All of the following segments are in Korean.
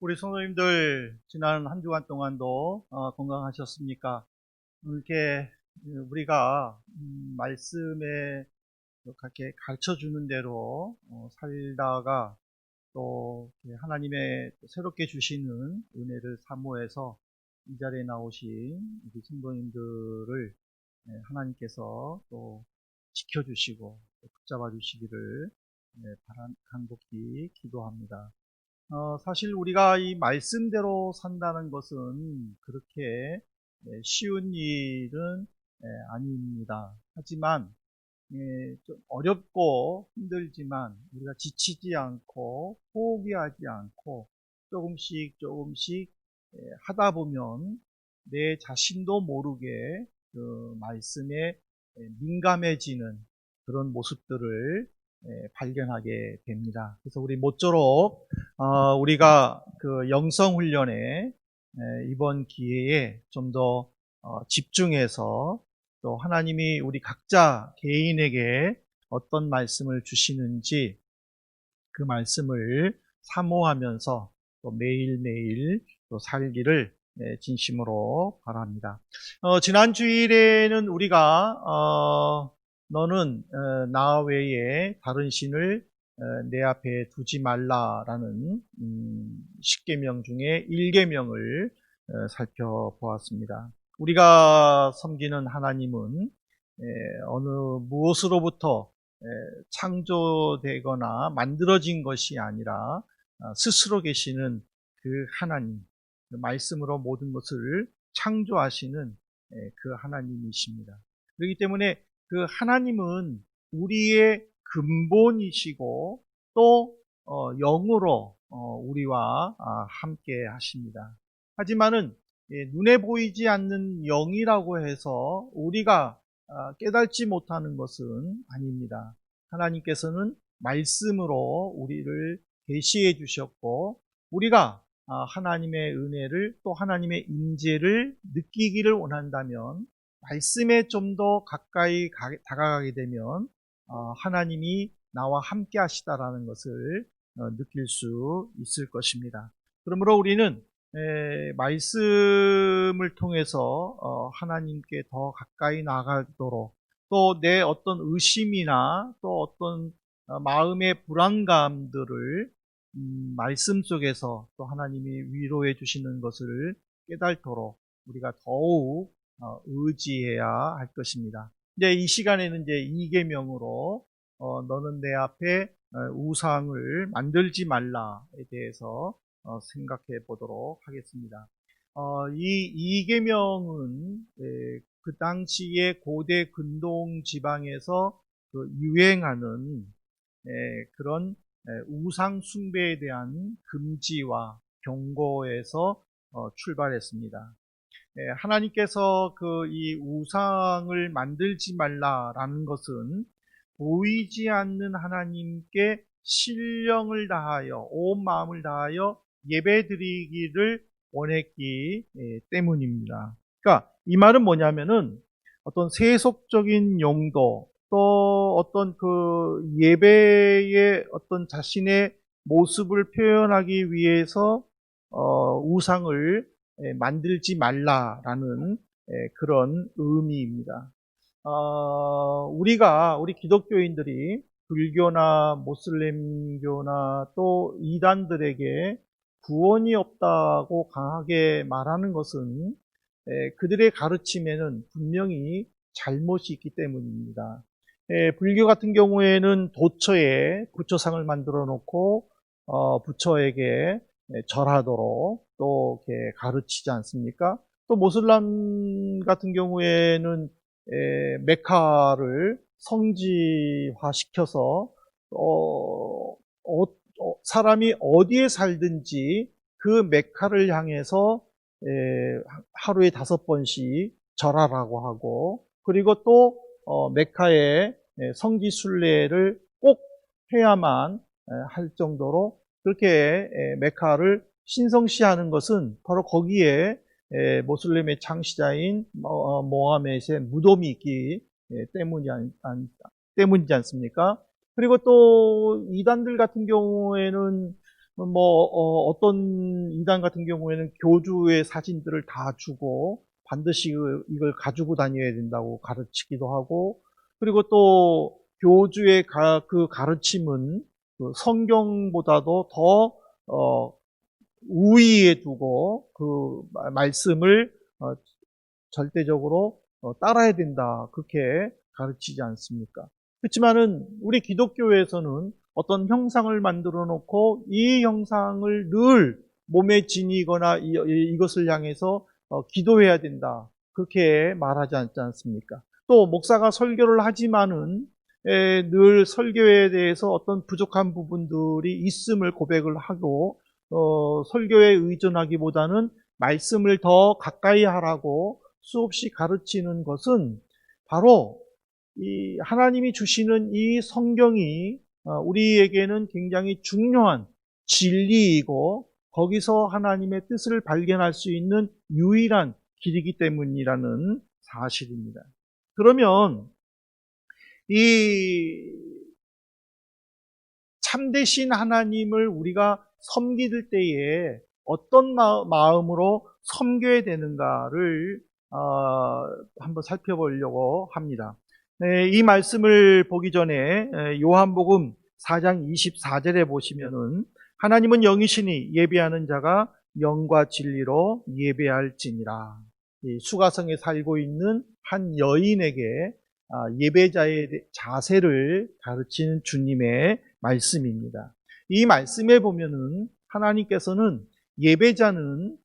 우리 성도님들 지난 한 주간 동안도 건강하셨습니까? 이렇게 우리가 말씀에 이렇게 가르쳐 주는 대로 살다가 또 하나님의 새롭게 주시는 은혜를 사모해서 이 자리에 나오신 우리 성도님들을 하나님께서 또 지켜주시고 또 붙잡아 주시기를 간곡히 기도합니다. 사실 우리가 이 말씀대로 산다는 것은 그렇게 쉬운 일은 아닙니다. 하지만 좀 어렵고 힘들지만 우리가 지치지 않고 포기하지 않고 조금씩 조금씩 하다 보면 내 자신도 모르게 그 말씀에 민감해지는 그런 모습들을 발견하게 됩니다. 그래서 우리 모쪼록 우리가 그 영성 훈련에 이번 기회에 좀 더 집중해서 또 하나님이 우리 각자 개인에게 어떤 말씀을 주시는지 그 말씀을 사모하면서 또 매일매일 또 살기를 진심으로 바랍니다. 지난 주일에는 우리가 너는 나 외에 다른 신을 내 앞에 두지 말라라는 10계명 중에 1계명을 살펴보았습니다. 우리가 섬기는 하나님은 어느 무엇으로부터 창조되거나 만들어진 것이 아니라 스스로 계시는 그 하나님, 그 말씀으로 모든 것을 창조하시는 그 하나님이십니다. 그렇기 때문에 그 하나님은 우리의 근본이시고 또 영으로 우리와 함께 하십니다. 하지만은 눈에 보이지 않는 영이라고 해서 우리가 깨닫지 못하는 것은 아닙니다. 하나님께서는 말씀으로 우리를 계시해 주셨고 우리가 하나님의 은혜를 또 하나님의 임재를 느끼기를 원한다면 말씀에 좀 더 가까이 다가가게 되면 하나님이 나와 함께 하시다라는 것을 느낄 수 있을 것입니다. 그러므로 우리는 말씀을 통해서 하나님께 더 가까이 나가도록 또 내 어떤 의심이나 또 어떤 마음의 불안감들을 말씀 속에서 또 하나님이 위로해 주시는 것을 깨달도록 우리가 더욱 의지해야 할 것입니다. 이제 이 시간에는 이제 2계명으로 너는 내 앞에 우상을 만들지 말라에 대해서 생각해 보도록 하겠습니다. 이 2계명은 그 당시에 고대 근동 지방에서 유행하는 그런 우상 숭배에 대한 금지와 경고에서 출발했습니다. 하나님께서 이 우상을 만들지 말라라는 것은 보이지 않는 하나님께 신령을 다하여 온 마음을 다하여 예배드리기를 원했기 때문입니다. 그러니까 이 말은 뭐냐면은 어떤 세속적인 용도 또 어떤 그 예배의 어떤 자신의 모습을 표현하기 위해서 우상을 만들지 말라라는 그런 의미입니다. 우리 기독교인들이 불교나 모슬렘교나 또 이단들에게 구원이 없다고 강하게 말하는 것은 그들의 가르침에는 분명히 잘못이 있기 때문입니다. 불교 같은 경우에는 도처에 부처상을 만들어 놓고 부처에게 절하도록 또 이렇게 가르치지 않습니까? 또 모슬람 같은 경우에는 메카를 성지화시켜서 사람이 어디에 살든지 그 메카를 향해서 하루에 5번씩 절하라고 하고 그리고 또 메카의 성지 순례를 꼭 해야만 할 정도로 그렇게 메카를 신성시하는 것은 바로 거기에 모슬렘의 창시자인 모하멧의 무덤이 있기 때문이지 않습니까? 그리고 또 이단들 같은 경우에는 어떤 이단 같은 경우에는 교주의 사진들을 다 주고 반드시 이걸 가지고 다녀야 된다고 가르치기도 하고, 그리고 또 교주의 그 가르침은 그 성경보다도 더 우위에 두고 그 말씀을 절대적으로 따라야 된다, 그렇게 가르치지 않습니까? 그렇지만은 우리 기독교에서는 어떤 형상을 만들어 놓고 이 형상을 늘 몸에 지니거나 이것을 향해서 기도해야 된다, 그렇게 말하지 않지 않습니까? 또 목사가 설교를 하지만은 늘 설교에 대해서 어떤 부족한 부분들이 있음을 고백을 하고, 설교에 의존하기보다는 말씀을 더 가까이 하라고 수없이 가르치는 것은 바로 이 하나님이 주시는 이 성경이 우리에게는 굉장히 중요한 진리이고, 거기서 하나님의 뜻을 발견할 수 있는 유일한 길이기 때문이라는 사실입니다. 그러면 이 참되신 하나님을 우리가 섬길 때에 어떤 마음으로 섬겨야 되는가를 한번 살펴보려고 합니다. 이 말씀을 보기 전에 요한복음 4장 24절에 보시면은 하나님은 영이시니 예배하는 자가 영과 진리로 예배할지니라. 수가성에 살고 있는 한 여인에게 예배자의 자세를 가르치는 주님의 말씀입니다. 이 말씀에 보면은 하나님께서는 예배자는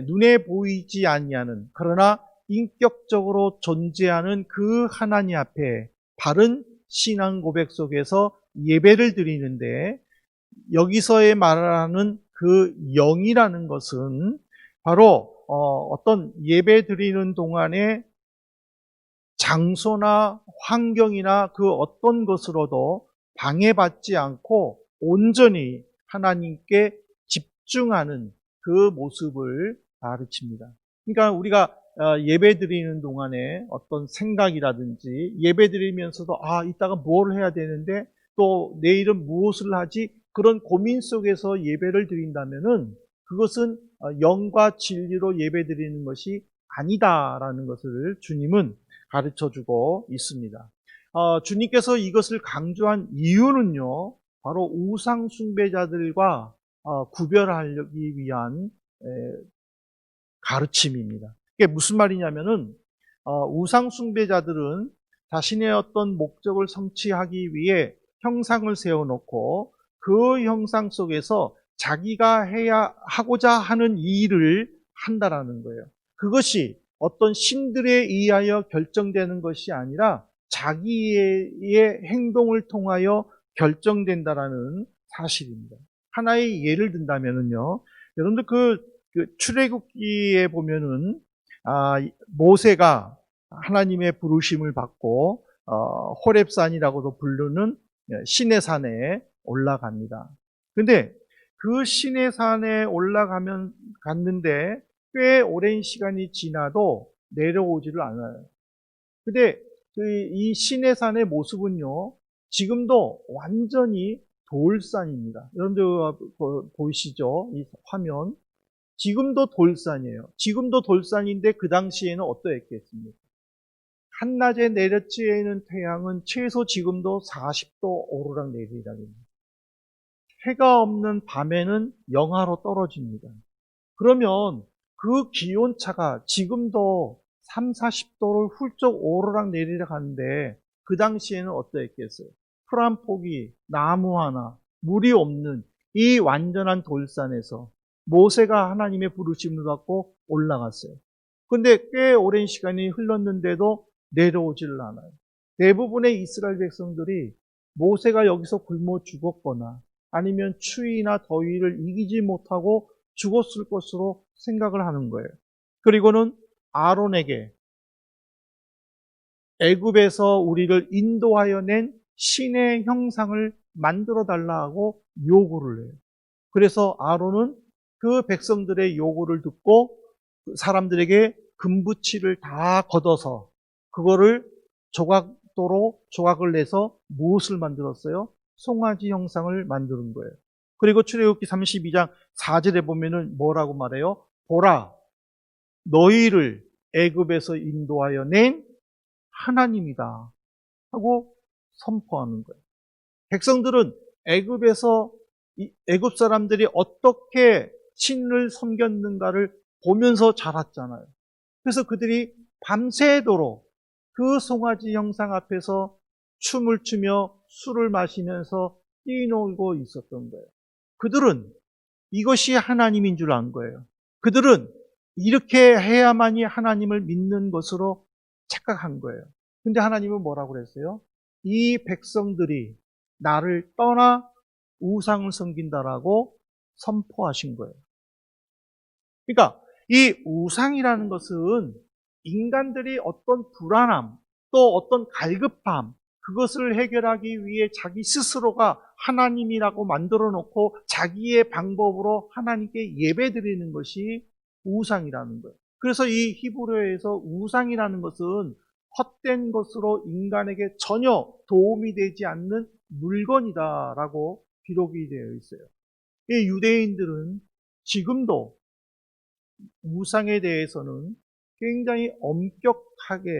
눈에 보이지 아니하는, 그러나 인격적으로 존재하는 그 하나님 앞에 바른 신앙 고백 속에서 예배를 드리는데, 여기서의 말하는 그 영이라는 것은 바로 어떤 예배 드리는 동안에 장소나 환경이나 그 어떤 것으로도 방해받지 않고 온전히 하나님께 집중하는 그 모습을 가르칩니다. 그러니까 우리가 예배 드리는 동안에 어떤 생각이라든지, 예배 드리면서도 이따가 뭘 해야 되는데 또 내일은 무엇을 하지, 그런 고민 속에서 예배를 드린다면은 그것은 영과 진리로 예배 드리는 것이 아니다라는 것을 주님은 가르쳐주고 있습니다. 주님께서 이것을 강조한 이유는요, 바로 우상 숭배자들과 구별하기 위한 가르침입니다. 이게 무슨 말이냐면은 우상 숭배자들은 자신의 어떤 목적을 성취하기 위해 형상을 세워놓고 그 형상 속에서 자기가 하고자 하는 일을 한다라는 거예요. 그것이 어떤 신들에 의하여 결정되는 것이 아니라 자기의 행동을 통하여 결정된다라는 사실입니다. 하나의 예를 든다면은요, 여러분들 그 출애굽기에 보면은 모세가 하나님의 부르심을 받고 호렙산이라고도 부르는 신의 산에 올라갑니다. 근데 그 신의 산에 갔는데 꽤 오랜 시간이 지나도 내려오지를 않아요. 근데 이 신의 산의 모습은요, 지금도 완전히 돌산입니다. 여러분들 보이시죠? 이 화면. 지금도 돌산이에요. 지금도 돌산인데 그 당시에는 어떠했겠습니까? 한낮에 내려쬐는 태양은 최소 지금도 40도 오르락 내리락입니다. 해가 없는 밤에는 영하로 떨어집니다. 그러면 그 기온차가 지금도 3, 40도를 훌쩍 오르락 내리락 하는데 그 당시에는 어떠했겠어요? 풀 한 폭이, 나무 하나, 물이 없는 이 완전한 돌산에서 모세가 하나님의 부르심을 받고 올라갔어요. 그런데 꽤 오랜 시간이 흘렀는데도 내려오지를 않아요. 대부분의 이스라엘 백성들이 모세가 여기서 굶어 죽었거나 아니면 추위나 더위를 이기지 못하고 죽었을 것으로 생각을 하는 거예요. 그리고는 아론에게 애굽에서 우리를 인도하여 낸 신의 형상을 만들어 달라고 요구를 해요. 그래서 아론은 그 백성들의 요구를 듣고 사람들에게 금붙이를 다 걷어서 그거를 조각도로 조각을 내서 무엇을 만들었어요? 송아지 형상을 만드는 거예요. 그리고 출애굽기 32장 4절에 보면은 뭐라고 말해요? 보라, 너희를 애굽에서 인도하여 낸 하나님이다 하고 선포하는 거예요. 백성들은 애굽에서 애굽 사람들이 어떻게 신을 섬겼는가를 보면서 자랐잖아요. 그래서 그들이 밤새도록 그 송아지 형상 앞에서 춤을 추며 술을 마시면서 뛰놀고 있었던 거예요. 그들은 이것이 하나님인 줄 안 거예요. 그들은 이렇게 해야만이 하나님을 믿는 것으로 착각한 거예요. 근데 하나님은 뭐라고 그랬어요? 이 백성들이 나를 떠나 우상을 섬긴다라고 선포하신 거예요. 그러니까 이 우상이라는 것은 인간들이 어떤 불안함, 또 어떤 갈급함, 그것을 해결하기 위해 자기 스스로가 하나님이라고 만들어 놓고 자기의 방법으로 하나님께 예배드리는 것이 우상이라는 거예요. 그래서 이 히브리어에서 우상이라는 것은 헛된 것으로 인간에게 전혀 도움이 되지 않는 물건이다라고 기록이 되어 있어요. 이 유대인들은 지금도 우상에 대해서는 굉장히 엄격하게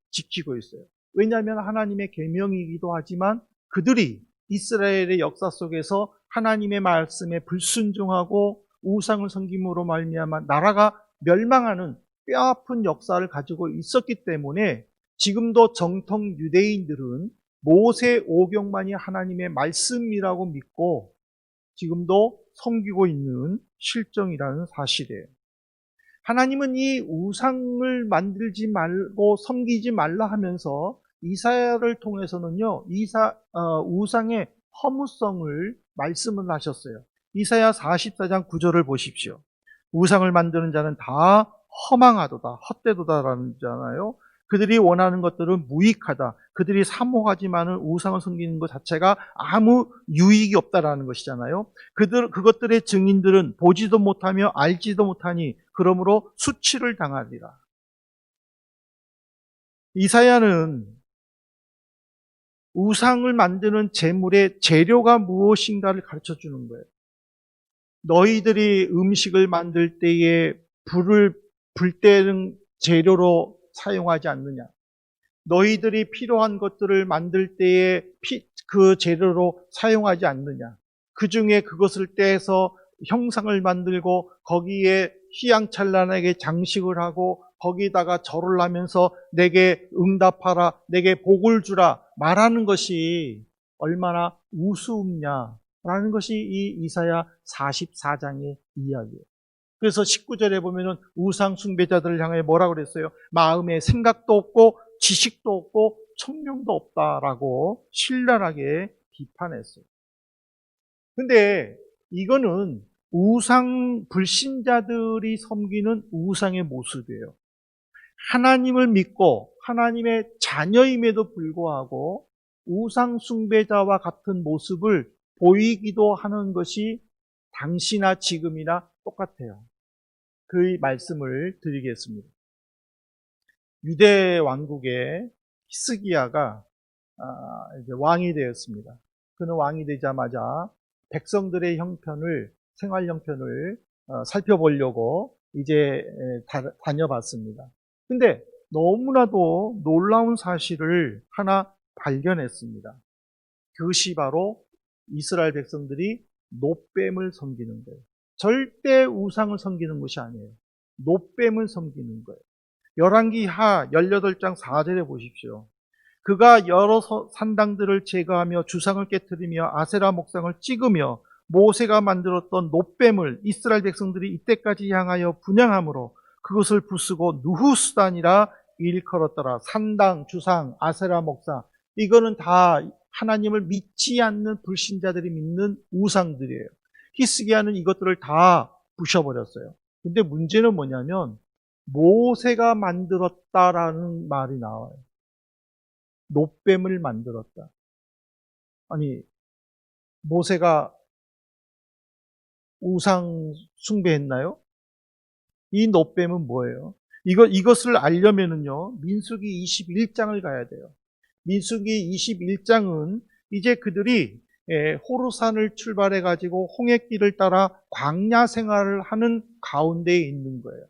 지키고 있어요. 왜냐하면 하나님의 계명이기도 하지만 그들이 이스라엘의 역사 속에서 하나님의 말씀에 불순종하고 우상을 섬김으로 말미암아 나라가 멸망하는 뼈아픈 역사를 가지고 있었기 때문에 지금도 정통 유대인들은 모세 오경만이 하나님의 말씀이라고 믿고 지금도 섬기고 있는 실정이라는 사실이에요. 하나님은 이 우상을 만들지 말고 섬기지 말라 하면서 이사야를 통해서는요, 우상의 허무성을 말씀을 하셨어요. 이사야 44장 9절을 보십시오. 우상을 만드는 자는 다 허망하도다, 헛되도다라는 잖아요. 그들이 원하는 것들은 무익하다. 그들이 사모하지만은 우상을 섬기는 것 자체가 아무 유익이 없다라는 것이잖아요. 그것들의 증인들은 보지도 못하며 알지도 못하니 그러므로 수치를 당하리라. 이사야는 우상을 만드는 제물의 재료가 무엇인가를 가르쳐 주는 거예요. 너희들이 음식을 만들 때에 불 때는 재료로 사용하지 않느냐. 너희들이 필요한 것들을 만들 때에 그 재료로 사용하지 않느냐. 그 중에 그것을 떼서 형상을 만들고 거기에 휘황찬란하게 장식을 하고 거기다가 절을 하면서 내게 응답하라, 내게 복을 주라 말하는 것이 얼마나 우스웁냐라는 것이 이 이사야 44장의 이야기예요. 그래서 19절에 보면은 우상 숭배자들을 향해 뭐라고 그랬어요? 마음에 생각도 없고 지식도 없고 청명도 없다라고 신랄하게 비판했어요. 근데 이거는 우상 불신자들이 섬기는 우상의 모습이에요. 하나님을 믿고 하나님의 자녀임에도 불구하고 우상 숭배자와 같은 모습을 보이기도 하는 것이 당시나 지금이나 똑같아요. 그 말씀을 드리겠습니다. 유대 왕국의 히스기야가 이제 왕이 되었습니다. 그는 왕이 되자마자 백성들의 생활 형편을 살펴보려고 이제 다녀봤습니다. 근데 너무나도 놀라운 사실을 하나 발견했습니다. 그것이 바로 이스라엘 백성들이 놋뱀을 섬기는 거예요. 절대 우상을 섬기는 것이 아니에요. 놋뱀을 섬기는 거예요. 열왕기하 18장 4절에 보십시오. 그가 여러 산당들을 제거하며 주상을 깨뜨리며 아세라 목상을 찍으며 모세가 만들었던 놋뱀을 이스라엘 백성들이 이때까지 향하여 분향함으로 그것을 부수고 누후수단이라 일컬었더라. 산당, 주상, 아세라 목상, 이거는 다 하나님을 믿지 않는 불신자들이 믿는 우상들이에요. 히스기야는 이것들을 다 부셔버렸어요. 근데 문제는 뭐냐면 모세가 만들었다라는 말이 나와요. 놋뱀을 만들었다. 아니, 모세가 우상 숭배했나요? 이 놋뱀은 뭐예요? 이것을 알려면은요, 민수기 21장을 가야 돼요. 민수기 21장은 이제 그들이 호르산을 출발해 가지고 홍해길을 따라 광야 생활을 하는 가운데에 있는 거예요.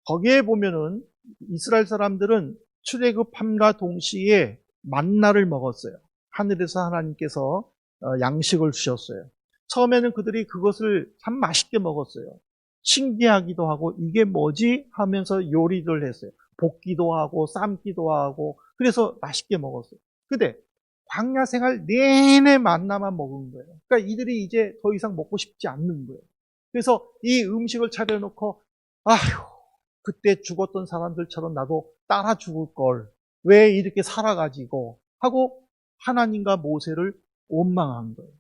거기에 보면은 이스라엘 사람들은 출애굽함과 동시에 만나를 먹었어요. 하늘에서 하나님께서 양식을 주셨어요. 처음에는 그들이 그것을 참 맛있게 먹었어요. 신기하기도 하고 이게 뭐지 하면서 요리를 했어요. 볶기도 하고 삶기도 하고 그래서 맛있게 먹었어요. 근데 광야 생활 내내 만나만 먹은 거예요. 그러니까 이들이 이제 더 이상 먹고 싶지 않는 거예요. 그래서 이 음식을 차려놓고 아휴 그때 죽었던 사람들처럼 나도 따라 죽을 걸 왜 이렇게 살아가지고 하고 하나님과 모세를 원망한 거예요.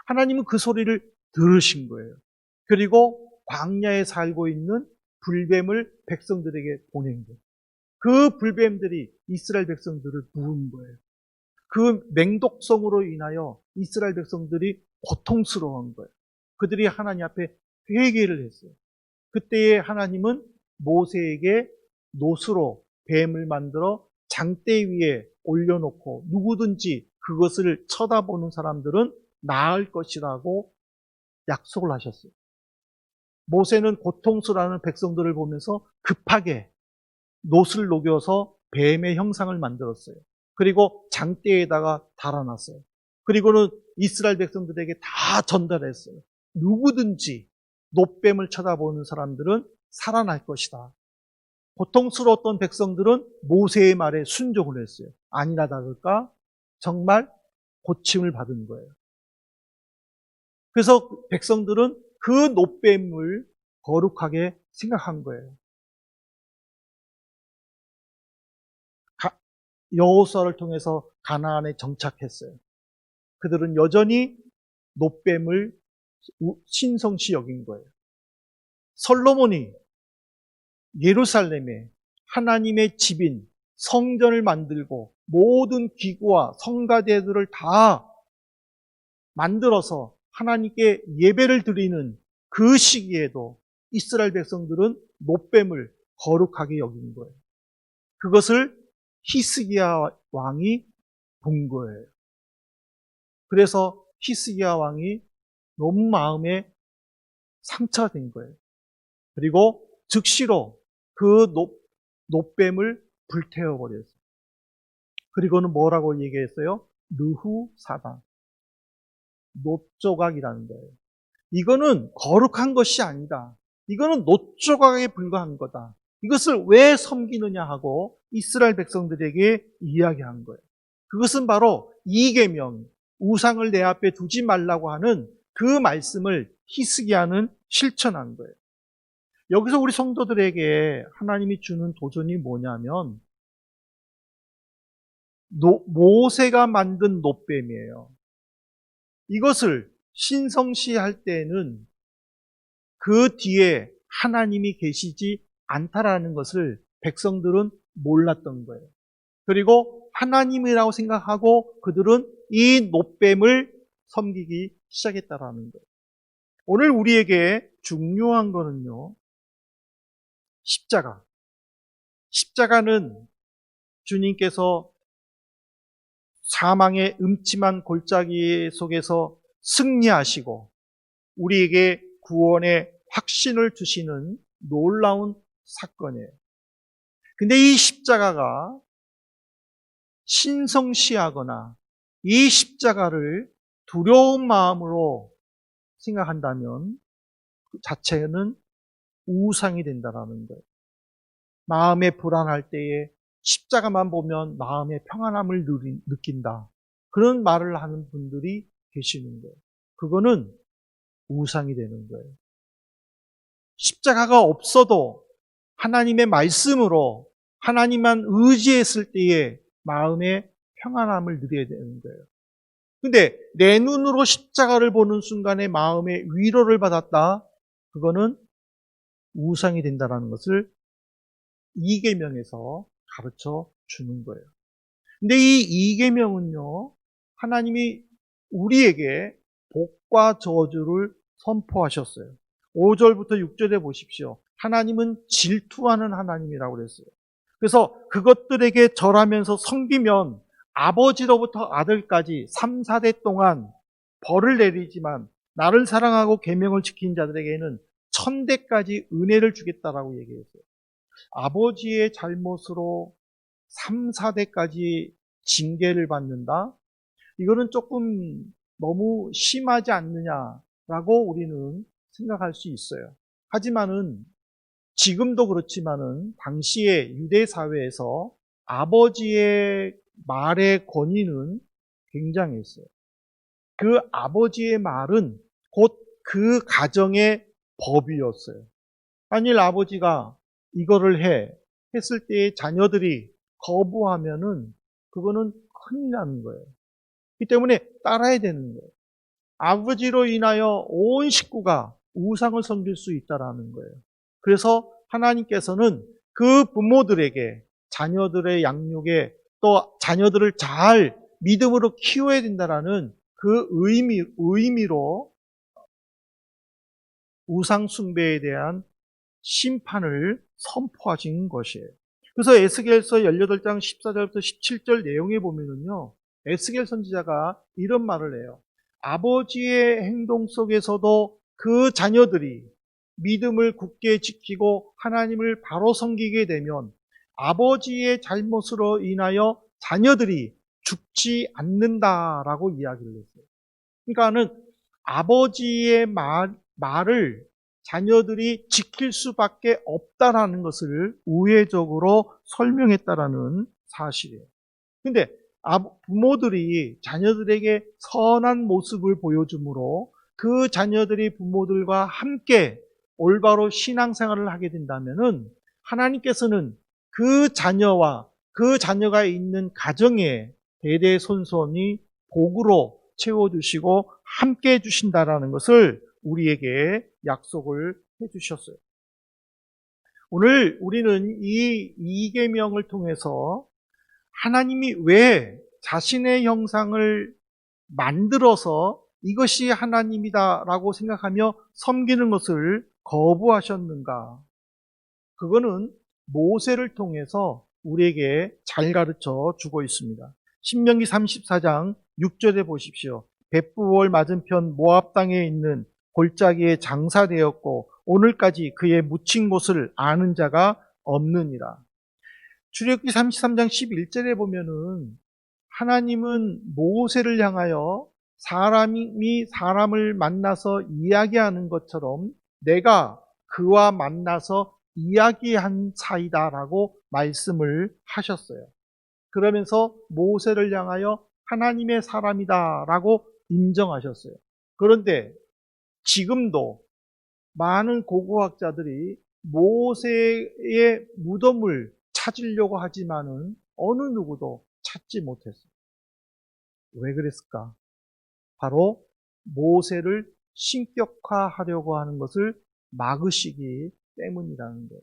하나님은 그 소리를 들으신 거예요. 그리고 광야에 살고 있는 불뱀을 백성들에게 보낸 거예요. 그 불뱀들이 이스라엘 백성들을 부은 거예요. 그 맹독성으로 인하여 이스라엘 백성들이 고통스러운 거예요. 그들이 하나님 앞에 회개를 했어요. 그때에 하나님은 모세에게 놋으로 뱀을 만들어 장대 위에 올려놓고 누구든지 그것을 쳐다보는 사람들은 나을 것이라고 약속을 하셨어요. 모세는 고통스러워하는 백성들을 보면서 급하게 놋을 녹여서 뱀의 형상을 만들었어요. 그리고 장대에다가 달아놨어요. 그리고는 이스라엘 백성들에게 다 전달했어요. 누구든지 놋뱀을 쳐다보는 사람들은 살아날 것이다. 고통스러웠던 백성들은 모세의 말에 순종을 했어요. 아니나 다를까 정말 고침을 받은 거예요. 그래서 백성들은 그 놋뱀을 거룩하게 생각한 거예요. 여호수아를 통해서 가나안에 정착했어요. 그들은 여전히 놋뱀을 신성시 여긴 거예요. 솔로몬이 예루살렘에 하나님의 집인 성전을 만들고 모든 기구와 성가대들을 다 만들어서 하나님께 예배를 드리는 그 시기에도 이스라엘 백성들은 놋뱀을 거룩하게 여긴 거예요. 그것을 히스기야 왕이 본 거예요. 그래서 히스기야 왕이 너무 마음에 상처가 된 거예요. 그리고 즉시로 그 놋뱀을 불태워버렸어요. 그리고는 뭐라고 얘기했어요? 느후사단, 놋조각이라는 거예요. 이거는 거룩한 것이 아니다. 이거는 놋조각에 불과한 거다. 이것을 왜 섬기느냐 하고 이스라엘 백성들에게 이야기한 거예요. 그것은 바로 이계명, 우상을 내 앞에 두지 말라고 하는 그 말씀을 히스기야는 실천한 거예요. 여기서 우리 성도들에게 하나님이 주는 도전이 뭐냐면 모세가 만든 놋뱀이에요. 이것을 신성시할 때에는 그 뒤에 하나님이 계시지 않다라는 것을 백성들은 몰랐던 거예요. 그리고 하나님이라고 생각하고 그들은 이 놋뱀을 섬기기 시작했다라는 거예요. 오늘 우리에게 중요한 거는요, 십자가. 십자가는 주님께서 사망의 음침한 골짜기 속에서 승리하시고 우리에게 구원의 확신을 주시는 놀라운 사건이에요. 근데 이 십자가가 신성시하거나 이 십자가를 두려운 마음으로 생각한다면 그 자체는 우상이 된다는 거예요. 마음에 불안할 때에 십자가만 보면 마음의 평안함을 느낀다. 그런 말을 하는 분들이 계시는 거예요. 그거는 우상이 되는 거예요. 십자가가 없어도 하나님의 말씀으로 하나님만 의지했을 때에 마음의 평안함을 누려야 되는 거예요. 근데 내 눈으로 십자가를 보는 순간에 마음의 위로를 받았다. 그거는 우상이 된다는 것을 이계명에서 가르쳐 주는 거예요. 근데 이 이계명은요, 하나님이 우리에게 복과 저주를 선포하셨어요. 5절부터 6절에 보십시오. 하나님은 질투하는 하나님이라고 그랬어요. 그래서 그것들에게 절하면서 섬기면 아버지로부터 아들까지 3, 4대 동안 벌을 내리지만 나를 사랑하고 계명을 지킨 자들에게는 1000대까지 은혜를 주겠다라고 얘기했어요. 아버지의 잘못으로 3, 4대까지 징계를 받는다? 이거는 조금 너무 심하지 않느냐라고 우리는 생각할 수 있어요. 하지만은 지금도 그렇지만은 당시의 유대 사회에서 아버지의 말의 권위는 굉장했어요. 그 아버지의 말은 곧 그 가정의 법이었어요. 만일 아버지가 이거를 했을 때 자녀들이 거부하면은 그거는 큰일 나는 거예요. 그렇기 때문에 따라야 되는 거예요. 아버지로 인하여 온 식구가 우상을 섬길 수 있다라는 거예요. 그래서 하나님께서는 그 부모들에게 자녀들의 양육에 또 자녀들을 잘 믿음으로 키워야 된다라는 그 의미로 우상 숭배에 대한 심판을 선포하신 것이에요. 그래서 에스겔서 18장 14절부터 17절 내용에 보면은요, 에스겔 선지자가 이런 말을 해요. 아버지의 행동 속에서도 그 자녀들이 믿음을 굳게 지키고 하나님을 바로 섬기게 되면 아버지의 잘못으로 인하여 자녀들이 죽지 않는다라고 이야기를 했어요. 그러니까는 아버지의 말을 자녀들이 지킬 수밖에 없다라는 것을 우회적으로 설명했다라는 사실이에요. 근데 부모들이 자녀들에게 선한 모습을 보여주므로 그 자녀들이 부모들과 함께 올바로 신앙생활을 하게 된다면은 하나님께서는 그 자녀와 그 자녀가 있는 가정에 대대손손이 복으로 채워주시고 함께 해주신다라는 것을 우리에게 약속을 해주셨어요. 오늘 우리는 이 이계명을 통해서 하나님이 왜 자신의 형상을 만들어서 이것이 하나님이다라고 생각하며 섬기는 것을 거부하셨는가? 그거는 모세를 통해서 우리에게 잘 가르쳐 주고 있습니다. 신명기 34장 6절에 보십시오. 벳부올 맞은편 모압 땅에 있는 골짜기에 장사되었고 오늘까지 그의 묻힌 곳을 아는 자가 없느니라. 출애굽기 33장 11절에 보면은 하나님은 모세를 향하여 사람이 사람을 만나서 이야기하는 것처럼 내가 그와 만나서 이야기한 사이다라고 말씀을 하셨어요. 그러면서 모세를 향하여 하나님의 사람이다라고 인정하셨어요. 그런데 지금도 많은 고고학자들이 모세의 무덤을 찾으려고 하지만은 어느 누구도 찾지 못했어요. 왜 그랬을까? 바로 모세를 신격화하려고 하는 것을 막으시기 때문이라는 거예요.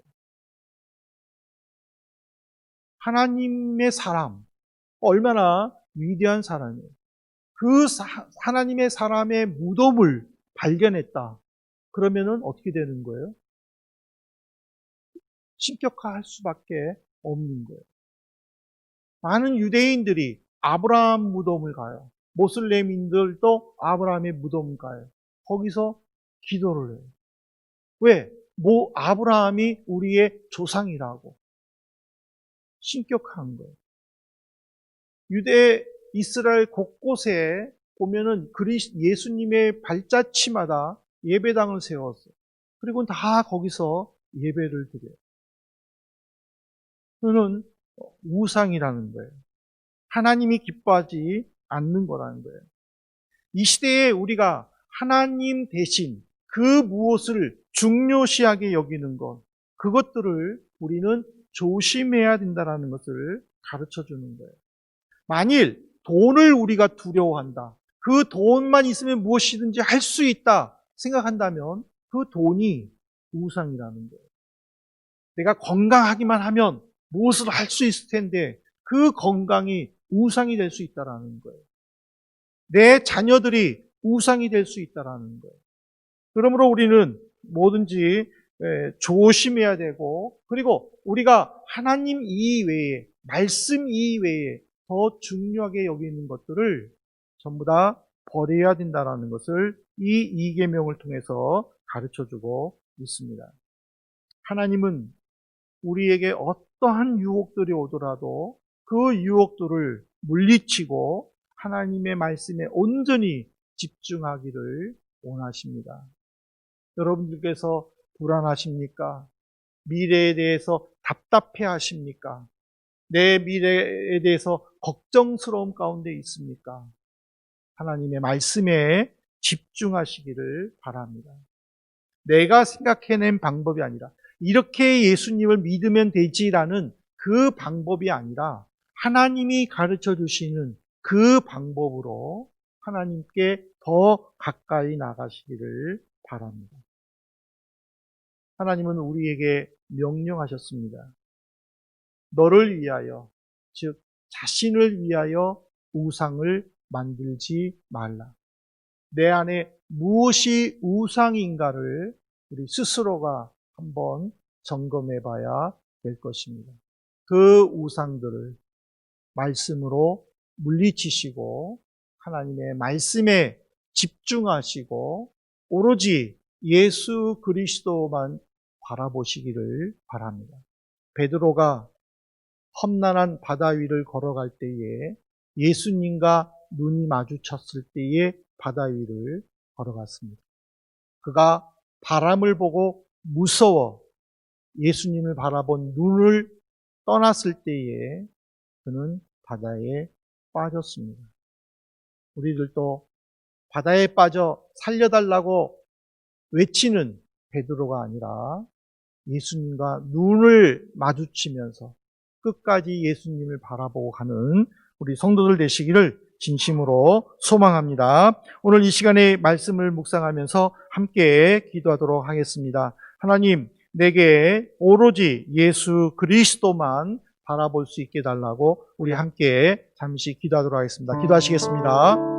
하나님의 사람, 얼마나 위대한 사람이에요. 그 하나님의 사람의 무덤을 발견했다. 그러면은 어떻게 되는 거예요? 신격화할 수밖에 없는 거예요. 많은 유대인들이 아브라함 무덤을 가요. 모슬렘인들도 아브라함의 무덤을 가요. 거기서 기도를 해요. 왜? 아브라함이 우리의 조상이라고 신격한 거예요. 유대 이스라엘 곳곳에 보면은 예수님의 발자취마다 예배당을 세웠어요. 그리고 다 거기서 예배를 드려요. 그는 우상이라는 거예요. 하나님이 기뻐하지 않는 거라는 거예요. 이 시대에 우리가 하나님 대신 그 무엇을 중요시하게 여기는 것, 그것들을 우리는 조심해야 된다는 것을 가르쳐 주는 거예요. 만일 돈을 우리가 두려워한다. 그 돈만 있으면 무엇이든지 할 수 있다 생각한다면 그 돈이 우상이라는 거예요. 내가 건강하기만 하면 무엇을 할 수 있을 텐데 그 건강이 우상이 될 수 있다는 거예요. 내 자녀들이 우상이 될 수 있다는 거예요. 그러므로 우리는 뭐든지 조심해야 되고, 그리고 우리가 하나님 이외에, 말씀 이외에 더 중요하게 여기는 것들을 전부 다 버려야 된다는 것을 이 이계명을 통해서 가르쳐주고 있습니다. 하나님은 우리에게 어떠한 유혹들이 오더라도 그 유혹들을 물리치고 하나님의 말씀에 온전히 집중하기를 원하십니다. 여러분들께서 불안하십니까? 미래에 대해서 답답해 하십니까? 내 미래에 대해서 걱정스러움 가운데 있습니까? 하나님의 말씀에 집중하시기를 바랍니다. 내가 생각해낸 방법이 아니라 이렇게 예수님을 믿으면 되지라는 그 방법이 아니라 하나님이 가르쳐 주시는 그 방법으로 하나님께 더 가까이 나가시기를 바랍니다. 하나님은 우리에게 명령하셨습니다. 너를 위하여, 즉 자신을 위하여 우상을 만들지 말라. 내 안에 무엇이 우상인가를 우리 스스로가 한번 점검해 봐야 될 것입니다. 그 우상들을 말씀으로 물리치시고 하나님의 말씀에 집중하시고 오로지 예수 그리스도만 바라보시기를 바랍니다. 베드로가 험난한 바다 위를 걸어갈 때에 예수님과 눈이 마주쳤을 때에 바다 위를 걸어갔습니다. 그가 바람을 보고 무서워 예수님을 바라본 눈을 떠났을 때에 그는 바다에 빠졌습니다. 우리들도 바다에 빠져 살려달라고 외치는 베드로가 아니라 예수님과 눈을 마주치면서 끝까지 예수님을 바라보고 가는 우리 성도들 되시기를 진심으로 소망합니다. 오늘 이 시간에 말씀을 묵상하면서 함께 기도하도록 하겠습니다. 하나님, 내게 오로지 예수 그리스도만 바라볼 수 있게 달라고 우리 함께 잠시 기도하도록 하겠습니다. 기도하시겠습니다.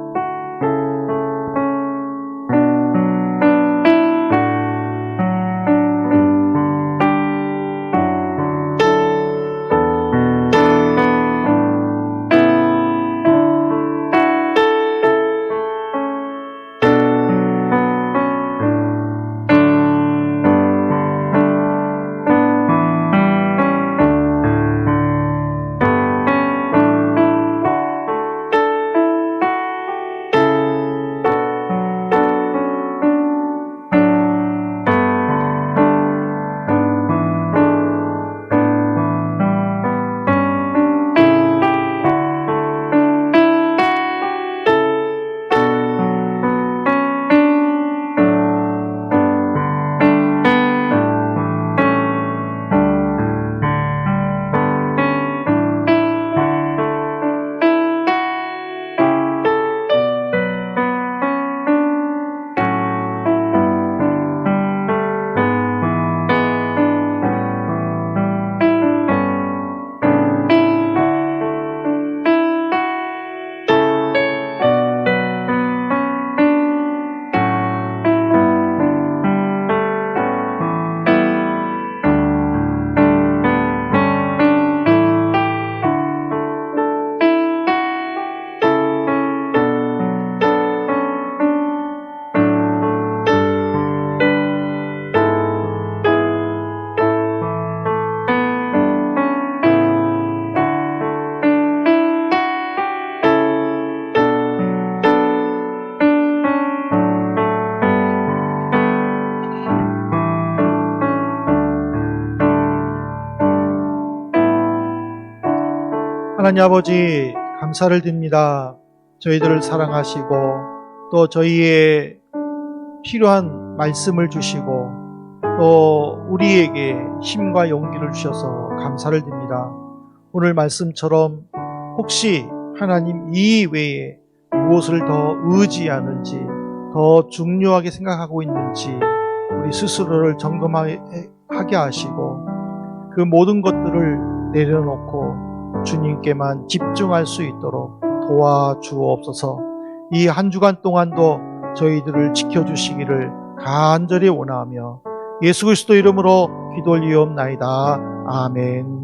하나님 아버지, 감사를 드립니다. 저희들을 사랑하시고 또 저희의 필요한 말씀을 주시고 또 우리에게 힘과 용기를 주셔서 감사를 드립니다. 오늘 말씀처럼 혹시 하나님 이외에 무엇을 더 의지하는지, 더 중요하게 생각하고 있는지 우리 스스로를 점검하게 하시고 그 모든 것들을 내려놓고 주님께만 집중할 수 있도록 도와주옵소서. 이 한 주간 동안도 저희들을 지켜주시기를 간절히 원하며 예수 그리스도 이름으로 기도 올리옵나이다. 아멘.